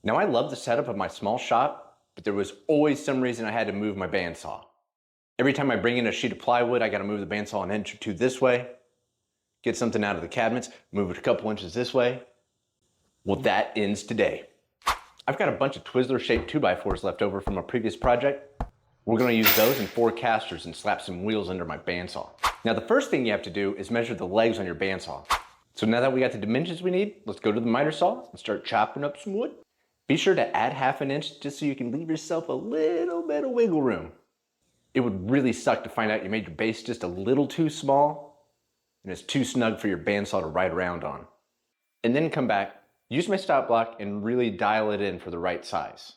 Now I love the setup of my small shop, but there was always some reason I had to move my bandsaw. Every time I bring in a sheet of plywood, I got to move the bandsaw an inch or two this way, get something out of the cabinets, move it a couple inches this way. Well, that ends today. I've got a bunch of Twizzler-shaped 2x4s left over from a previous project. We're going to use those and 4 casters and slap some wheels under my bandsaw. Now the first thing you have to do is measure the legs on your bandsaw. So now that we got the dimensions we need, let's go to the miter saw and start chopping up some wood. Be sure to add ½ inch just so you can leave yourself a little bit of wiggle room. It would really suck to find out you made your base just a little too small and it's too snug for your bandsaw to ride around on. And then come back, use my stop block and really dial it in for the right size.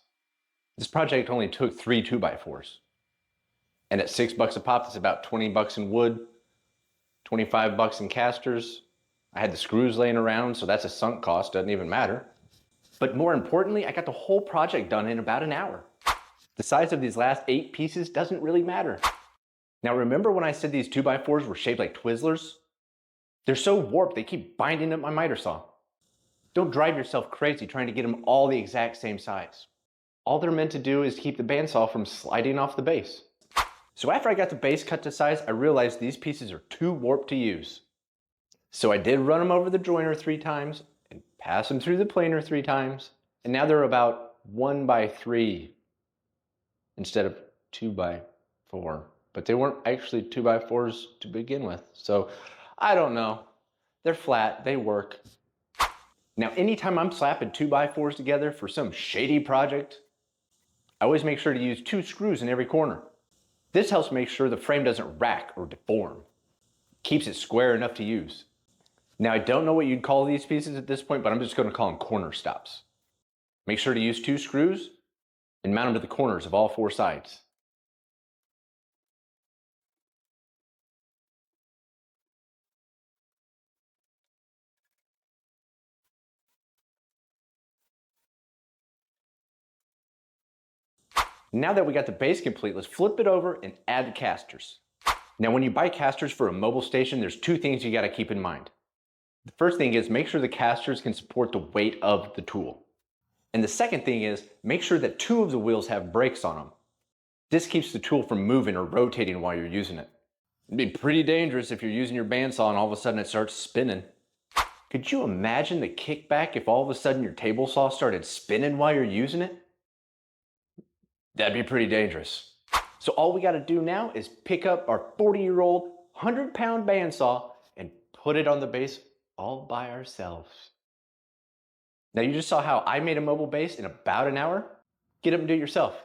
This project only took 3 2x4s. And at $6 a pop, it's about 20 bucks in wood, 25 bucks in casters. I had the screws laying around, so that's a sunk cost, doesn't even matter. But more importantly, I got the whole project done in about an hour. The size of these last 8 pieces doesn't really matter. Now remember when I said these 2x4s were shaped like Twizzlers? They're so warped they keep binding up my miter saw. Don't drive yourself crazy trying to get them all the exact same size. All they're meant to do is keep the bandsaw from sliding off the base. So after I got the base cut to size, I realized these pieces are too warped to use. So I did run them over the joiner 3 times and pass them through the planer 3 times. And now they're about 1x3 instead of 2x4. But they weren't actually 2x4s to begin with. So I don't know. They're flat, they work. Now anytime I'm slapping 2x4s together for some shady project, I always make sure to use 2 screws in every corner. This helps make sure the frame doesn't rack or deform. Keeps it square enough to use. Now I don't know what you'd call these pieces at this point, but I'm just going to call them corner stops. Make sure to use 2 screws and mount them to the corners of all 4 sides. Now that we got the base complete, let's flip it over and add the casters. Now when you buy casters for a mobile station, there's 2 things you got to keep in mind. The first thing is make sure the casters can support the weight of the tool. And the second thing is make sure that 2 of the wheels have brakes on them. This keeps the tool from moving or rotating while you're using it. It'd be pretty dangerous if you're using your bandsaw and all of a sudden it starts spinning. Could you imagine the kickback if all of a sudden your table saw started spinning while you're using it? That'd be pretty dangerous. So all we got to do now is pick up our 40-year-old 100-pound bandsaw and put it on the base all by ourselves. Now you just saw how I made a mobile base in about an hour. Get up and do it yourself.